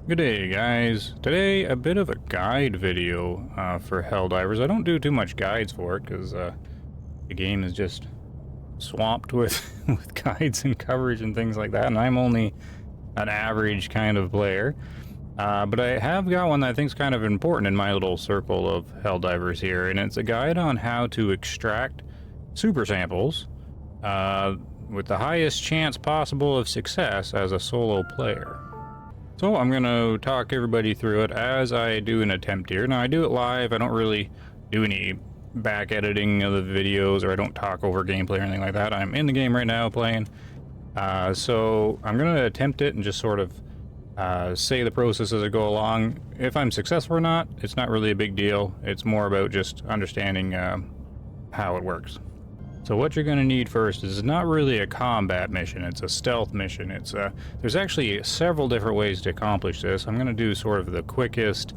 Good day, guys. Today, a bit of a guide video for Helldivers. I don't do too much guides for it because the game is just swamped with, with guides and coverage and things like that, and I'm only an average kind of player. But I have got one that I think is kind of important in my little circle of Helldivers here, and it's a guide on how to extract super samples with the highest chance possible of success as a solo player. So I'm going to talk everybody through it as I do an attempt here. Now I do it live, I don't really do any back editing of the videos, or I don't talk over gameplay or anything like that. I'm in the game right now playing. So I'm going to attempt it and just sort of say the process as I go along. If I'm successful or not, it's not really a big deal. It's more about just understanding how it works. So what you're going to need first is not really a combat mission, it's a stealth mission. There's actually several different ways to accomplish this. I'm going to do sort of the quickest,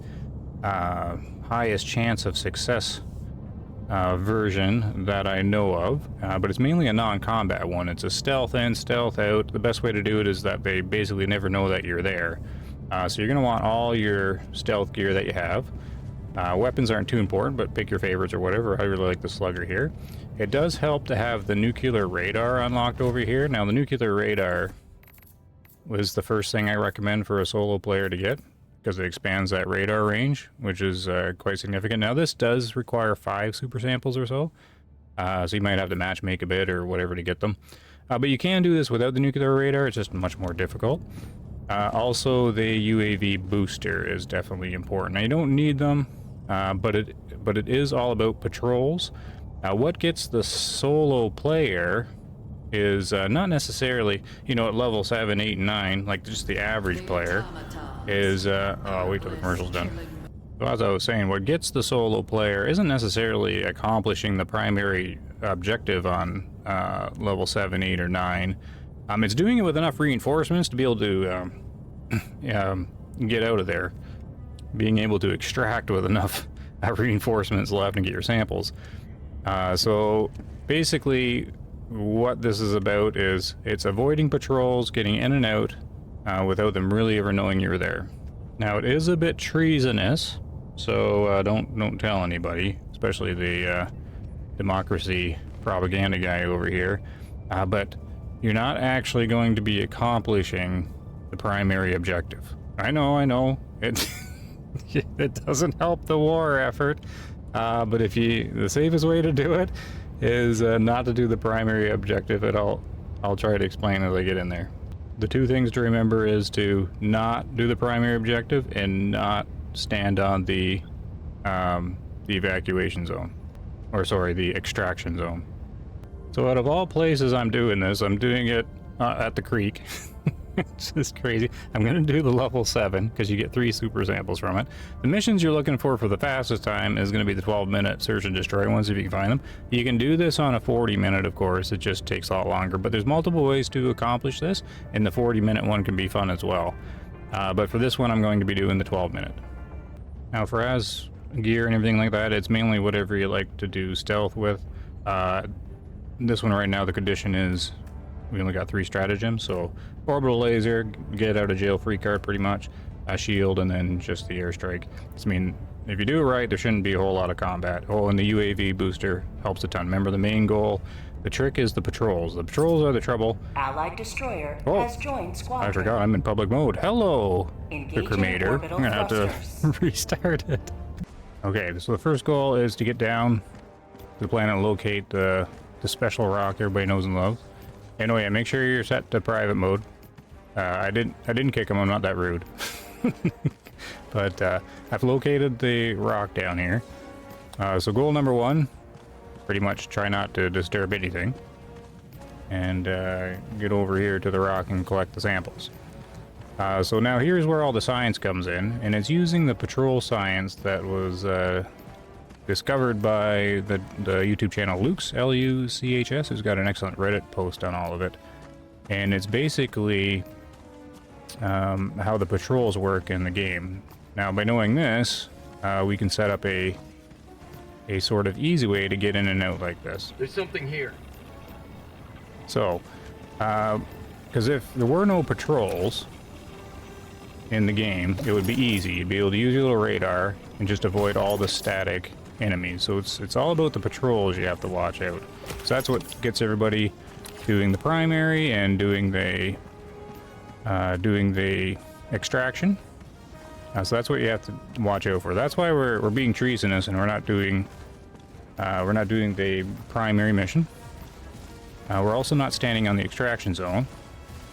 highest chance of success version that I know of, but it's mainly a non-combat one. It's a stealth in, stealth out. The best way to do it is that they basically never know that you're there. So you're going to want all your stealth gear that you have. Weapons aren't too important, but pick your favorites or whatever. I really like the slugger here. It does help to have the nuclear radar unlocked over here. Now, the nuclear radar was the first thing I recommend for a solo player to get, because it expands that radar range, which is quite significant. Now, this does require 5 super samples or so, so you might have to match make a bit or whatever to get them. But you can do this without the nuclear radar. It's just much more difficult. Also, the UAV booster is definitely important. Now, you don't need them, but it is all about patrols. What gets the solo player is not necessarily, you know, at level 7, 8, and 9, like just the average player, is, oh, wait till the commercial's done. So as I was saying, what gets the solo player isn't necessarily accomplishing the primary objective on level 7, 8, or 9. It's doing it with enough reinforcements to be able to get out of there. Being able to extract with enough reinforcements left and get your samples. So basically what this is about is it's avoiding patrols, getting in and out without them really ever knowing you're there. Now, it is a bit treasonous, so don't tell anybody, especially the democracy propaganda guy over here, but you're not actually going to be accomplishing the primary objective. I know it it doesn't help the war effort, but the safest way to do it is not to do the primary objective at all. I'll try to explain as I get in there. The two things to remember is to not do the primary objective and not stand on the evacuation zone, or sorry, the extraction zone. So out of all places I'm doing this, I'm doing it at the creek. It's just crazy. I'm going to do the level 7 because you get 3 super samples from it. The missions you're looking for the fastest time is going to be the 12-minute search and destroy ones if you can find them. You can do this on a 40-minute, of course. It just takes a lot longer, but there's multiple ways to accomplish this, and the 40-minute one can be fun as well. But for this one, I'm going to be doing the 12-minute. Now, for as gear and everything like that, it's mainly whatever you like to do stealth with. This one right now, the condition is we only got 3 stratagems, so orbital laser, get out of jail free card pretty much, a shield, and then just the airstrike. I mean, if you do it right, there shouldn't be a whole lot of combat. Oh, and the UAV booster helps a ton. Remember the main goal? The trick is the patrols. The patrols are the trouble. Allied destroyer has joined squadron. I forgot, I'm in public mode. Hello, Engaging the cremator. I'm gonna have to restart it. Okay, so the first goal is to get down to the planet and locate the special rock everybody knows and loves. And oh yeah, make sure you're set to private mode. I didn't kick him, I'm not that rude. But I've located the rock down here. So goal number 1, pretty much try not to disturb anything. And get over here to the rock and collect the samples. So now here's where all the science comes in, and it's using the patrol science that was discovered by the YouTube channel Luke's, L-U-C-H-S, who's got an excellent Reddit post on all of it. And it's basically how the patrols work in the game. Now, by knowing this, we can set up a sort of easy way to get in and out like this. There's something here. So, because if there were no patrols, in the game, it would be easy. You'd be able to use your little radar and just avoid all the static enemies. So it's all about the patrols you have to watch out. So that's what gets everybody doing the primary and doing the extraction. So that's what you have to watch out for. That's why we're being treasonous and we're not doing the primary mission. We're also not standing on the extraction zone,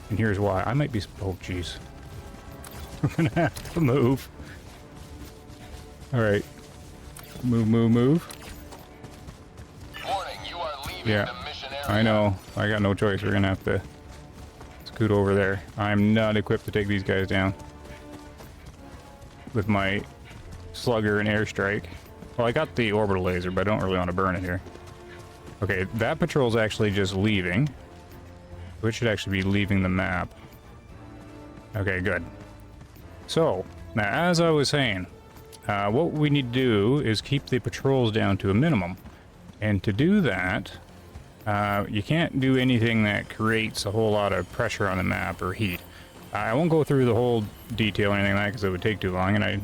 and here's why. I might be. Oh, jeez. We're gonna have to move. All right, move. Warning, you are leaving Yeah, the mission area. I know. I got no choice. We're gonna have to scoot over there. I'm not equipped to take these guys down with my slugger and airstrike. Well, I got the orbital laser, but I don't really want to burn it here. Okay, that patrol's actually just leaving. Which should actually be leaving the map. Okay, good. So, now as I was saying, what we need to do is keep the patrols down to a minimum. And to do that, you can't do anything that creates a whole lot of pressure on the map or heat. I won't go through the whole detail or anything like that because it would take too long, and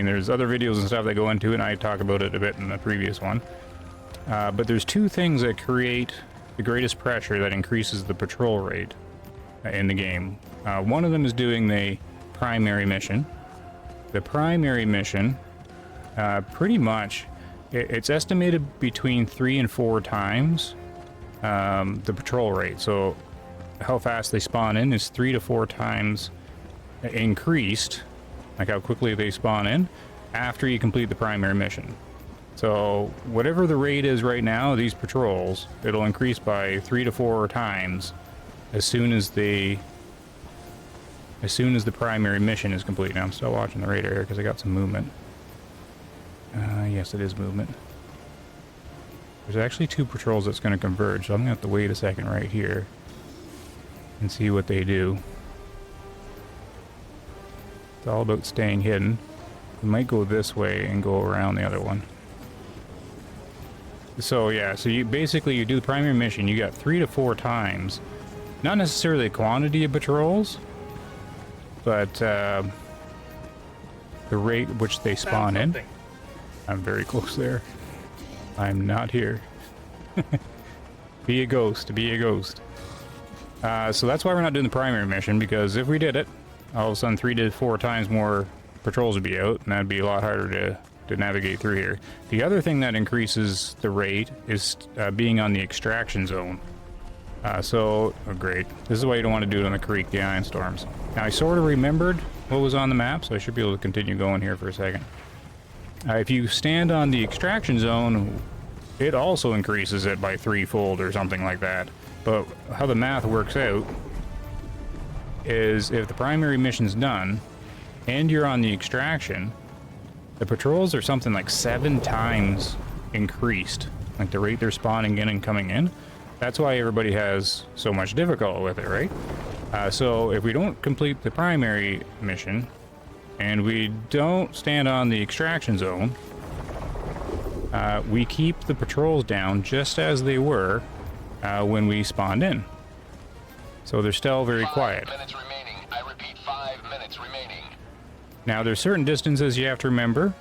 there's other videos and stuff that go into it, and I talk about it a bit in the previous one. But there's two things that create the greatest pressure that increases the patrol rate in the game. One of them is doing the primary mission. The primary mission, pretty much, it's estimated between 3 and 4 times the patrol rate. So how fast they spawn in is 3 to 4 times increased, like how quickly they spawn in, after you complete the primary mission. So whatever the rate is right now, these patrols, it'll increase by 3 to 4 times as soon as the primary mission is complete. Now I'm still watching the radar here because I got some movement. Yes, it is movement. There's actually 2 patrols that's going to converge, so I'm going to have to wait a second right here and see what they do. It's all about staying hidden. We might go this way and go around the other one. So yeah, so you do the primary mission, you got 3 to 4 times, not necessarily the quantity of patrols, but the rate at which they spawn in. I'm very close there. I'm not here. Be a ghost, be a ghost. So that's why we're not doing the primary mission, because if we did it, all of a sudden 3 to 4 times more patrols would be out, and that'd be a lot harder to navigate through here. The other thing that increases the rate is being on the extraction zone. Great. This is why you don't want to do it on the creek, the ion storms. Now I sort of remembered what was on the map, so I should be able to continue going here for a second. If you stand on the extraction zone, it also increases it by 3-fold or something like that. But how the math works out is if the primary mission's done and you're on the extraction, the patrols are something like 7 times increased, like the rate they're spawning in and coming in. That's why everybody has so much difficulty with it, right? So if we don't complete the primary mission and we don't stand on the extraction zone, we keep the patrols down just as they were when we spawned in. So they're still very quiet. 5 minutes remaining. I repeat, 5 minutes remaining. Now there's certain distances you have to remember.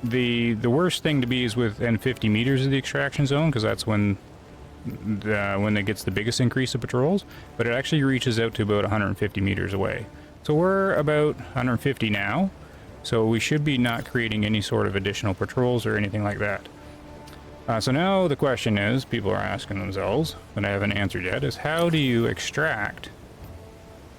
The worst thing to be is within 50 meters of the extraction zone, because that's when it gets the biggest increase of patrols, but it actually reaches out to about 150 meters away. So we're about 150 now, so we should be not creating any sort of additional patrols or anything like that. So now the question is, people are asking themselves, that I haven't answered yet, is how do you extract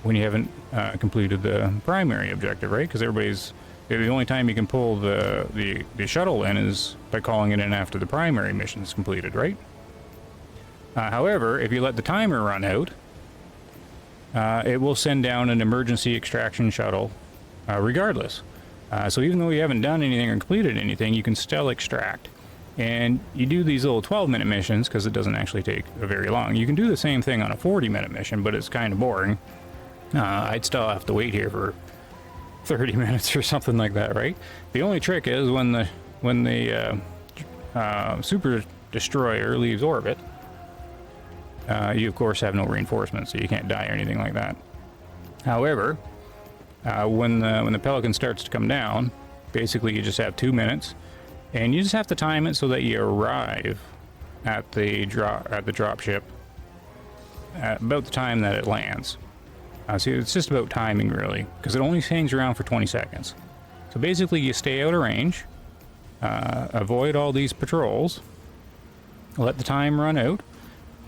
when you haven't completed the primary objective, right? Because the only time you can pull the shuttle in is by calling it in after the primary mission is completed, right? However, if you let the timer run out, it will send down an emergency extraction shuttle regardless. So even though you haven't done anything or completed anything, you can still extract. And you do these little 12-minute missions because it doesn't actually take very long. You can do the same thing on a 40-minute mission, but it's kind of boring. I'd still have to wait here for 30 minutes or something like that, right? The only trick is when the super destroyer leaves orbit, You of course have no reinforcements, so you can't die or anything like that. However, when the Pelican starts to come down, basically you just have 2 minutes, and you just have to time it so that you arrive at the drop ship at about the time that it lands. So it's just about timing, really, because it only hangs around for 20 seconds. So basically you stay out of range, avoid all these patrols, let the time run out,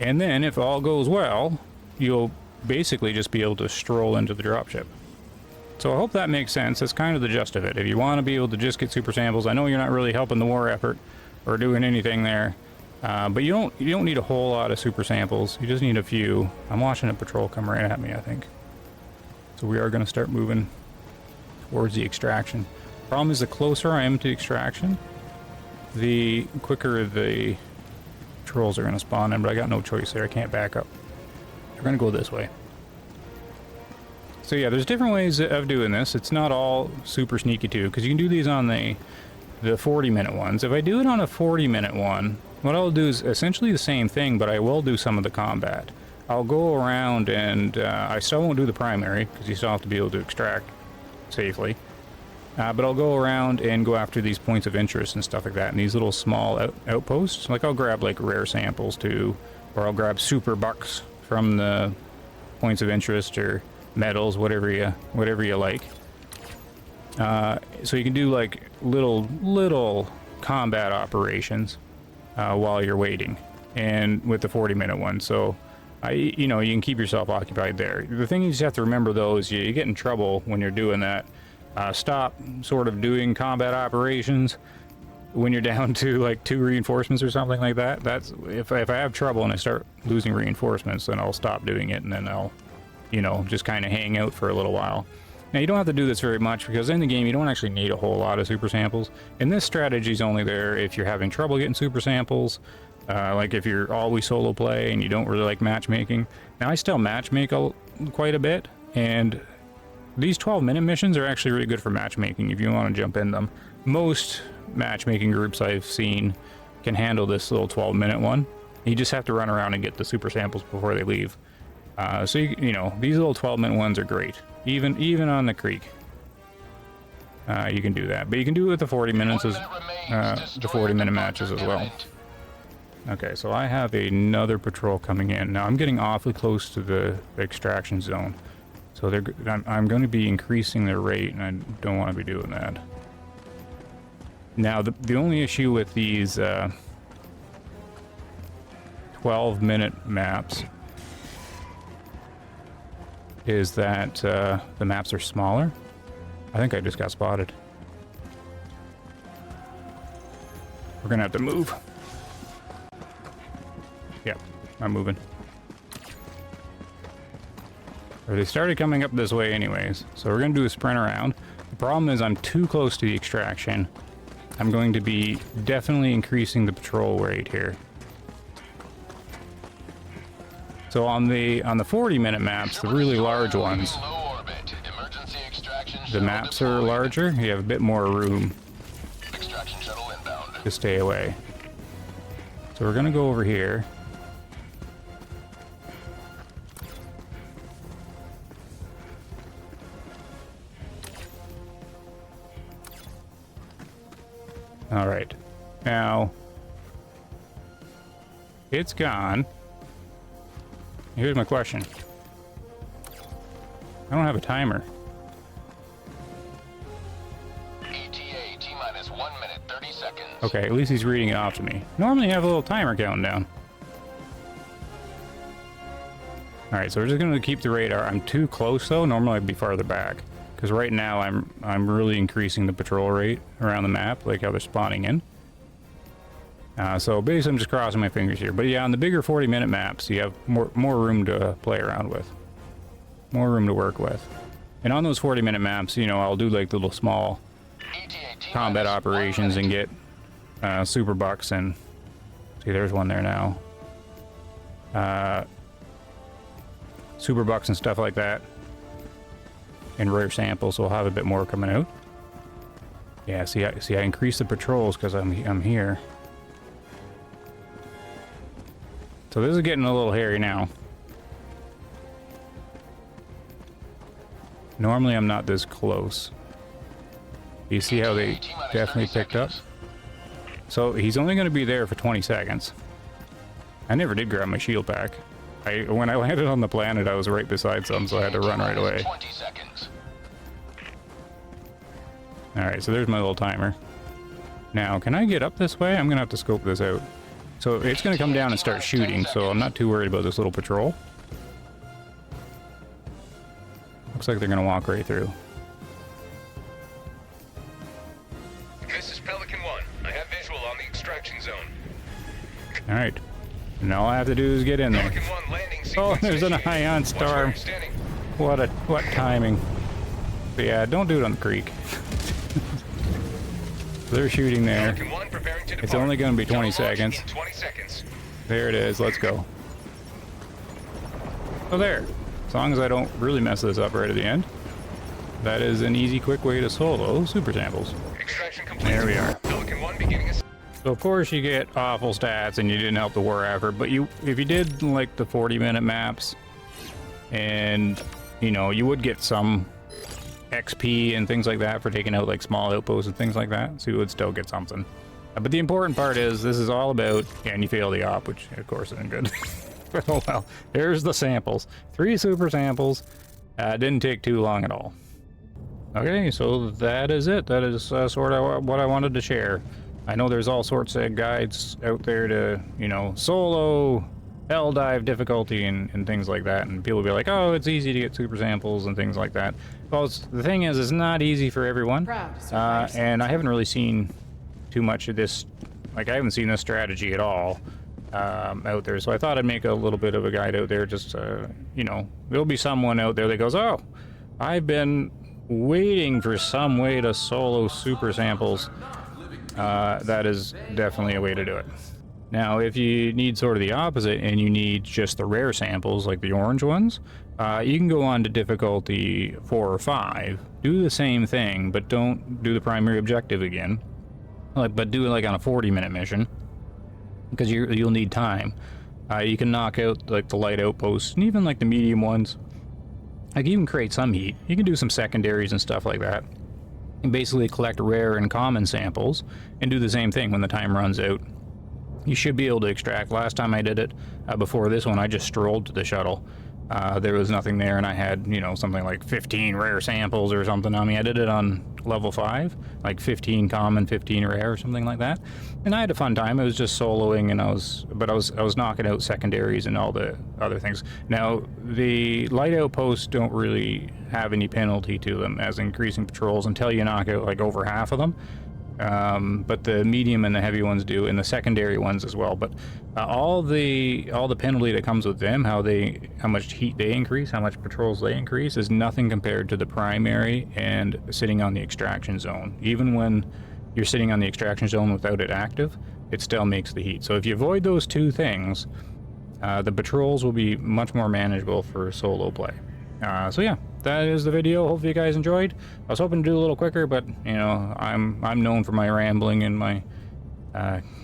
and then if all goes well, you'll basically just be able to stroll into the dropship. So I hope that makes sense. That's kind of the gist of it. If you want to be able to just get super samples, I know you're not really helping the war effort or doing anything there, but you don't need a whole lot of super samples. You just need a few. I'm watching a patrol come right at me, I think. So we are going to start moving towards the extraction. Problem is, the closer I am to extraction, the quicker the patrols are going to spawn in, but I got no choice there. I can't back up. We're going to go this way. So yeah, there's different ways of doing this. It's not all super sneaky too, because you can do these on the 40-minute ones. If I do it on a 40-minute one, what I'll do is essentially the same thing, but I will do some of the combat. I'll go around and I still won't do the primary, because you still have to be able to extract safely. But I'll go around and go after these points of interest and stuff like that, and these little small outposts. Like I'll grab like rare samples too, or I'll grab super bucks from the points of interest, or medals, whatever you like. So you can do like little combat operations while you're waiting, and with the 40-minute one. So you can keep yourself occupied there. The thing you just have to remember though is you get in trouble when you're doing that. Stop sort of doing combat operations when you're down to like 2 reinforcements or something like that. That's if I have trouble and I start losing reinforcements, then I'll stop doing it, and then I'll just kind of hang out for a little while. Now, you don't have to do this very much, because in the game you don't actually need a whole lot of super samples, and this strategy is only there if you're having trouble getting super samples, like if you're always solo play and you don't really like matchmaking. Now, I still matchmake quite a bit, and these 12-minute missions are actually really good for matchmaking if you want to jump in them. Most matchmaking groups I've seen can handle this little 12-minute one. You just have to run around and get the super samples before they leave. So these little 12-minute ones are great, even on the creek. You can do that, but you can do it with the 40 minutes as the 40-minute matches as well. Okay, so I have another patrol coming in now. I'm getting awfully close to the extraction zone, so I'm going to be increasing their rate, and I don't want to be doing that. Now, the only issue with these 12-minute maps is that the maps are smaller. I think I just got spotted. We're gonna have to move. Yep, I'm moving. Or they started coming up this way anyways, so we're gonna do a sprint around. The problem is I'm too close to the extraction. I'm going to be definitely increasing the patrol rate here. So on the 40-minute maps, the really large ones, the maps are larger. You have a bit more room to stay away. So we're gonna go over here. All right, now it's gone. Here's my question. I don't have a timer. ETA T-minus 1 minute 30 seconds. Okay, at least he's reading it off to me. Normally you have a little timer counting down. Alright, so we're just gonna keep the radar. I'm too close though. Normally I'd be farther back, because right now I'm really increasing the patrol rate around the map, like how they're spawning in. So basically I'm just crossing my fingers here. But yeah, on the bigger 40-minute maps, you have more room to play around with. More room to work with. And on those 40-minute maps, I'll do like little small combat operations and get super bucks, and see, there's one there now. Super bucks and stuff like that. And rare samples, so we'll have a bit more coming out. Yeah, see I increased the patrols because I'm here. So this is getting a little hairy now. Normally I'm not this close. You see how they definitely picked up? So he's only going to be there for 20 seconds. I never did grab my shield pack. When I landed on the planet, I was right beside some, so I had to run right away. 20 seconds. Alright, so there's my little timer. Now, can I get up this way? I'm going to have to scope this out. So it's going to come down and start shooting, so I'm not too worried about this little patrol. Looks like they're going to walk right through. This is Pelican 1. I have visual on the extraction zone. Alright. And all I have to do is get in there. Pelican 1 landing Oh, sequence there's an initiated. ion Watch where storm. you're standing. What timing. But yeah, don't do it on the creek. They're shooting there. Pelican 1 preparing to It's depart. only going to be 20 Double launch seconds. in 20 seconds. There it is. Let's go. So there. As long as I don't really mess this up right at the end. That is an easy, quick way to solo super samples. Extraction complete. There we are. Pelican 1 beginning a... So of course you get awful stats and you didn't help the war effort, but if you did like the 40-minute maps, and you know, you would get some XP and things like that for taking out like small outposts and things like that, so you would still get something. But the important part is this is all about, and you fail the op, which of course isn't good. But oh well, here's the samples. 3 super samples. Didn't take too long at all. Okay, so that is it. That is sort of what I wanted to share. I know there's all sorts of guides out there to, you know, solo, Helldive difficulty and things like that, and people will be like, oh, it's easy to get super samples and things like that. Well, the thing is, it's not easy for everyone, and I haven't really seen too much of this, like I haven't seen this strategy at all out there, so I thought I'd make a little bit of a guide out there, just, you know, there'll be someone out there that goes, oh, I've been waiting for some way to solo super samples. That is definitely a way to do it. Now, if you need sort of the opposite and you need just the rare samples, like the orange ones, you can go on to difficulty 4 or 5, do the same thing, but don't do the primary objective again. But do it like on a 40-minute mission, because you'll need time. You can knock out like the light outposts and even like the medium ones. Like you can create some heat. You can do some secondaries and stuff like that. And basically collect rare and common samples and do the same thing when the time runs out. You should be able to extract. Last time I did it, before this one, I just strolled to the shuttle. There was nothing there, and I had, you know, something like 15 rare samples or something on me. I did it on level 5, like 15 common, 15 rare or something like that. And I had a fun time. It was just soloing, and I was knocking out secondaries and all the other things. Now, the light outposts don't really have any penalty to them as increasing patrols until you knock out like over half of them. But the medium and the heavy ones do, and the secondary ones as well. But all the penalty that comes with them, how much heat they increase, how much patrols they increase, is nothing compared to the primary and sitting on the extraction zone. Even when you're sitting on the extraction zone without it active, it still makes the heat. So if you avoid those two things, the patrols will be much more manageable for solo play. So yeah, that is the video. Hopefully you guys enjoyed. I was hoping to do a little quicker, but you know, I'm known for my rambling and my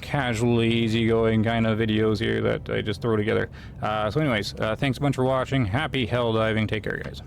casually easygoing kind of videos here that I just throw together. So anyways, thanks a bunch for watching. Happy hell diving. Take care, guys.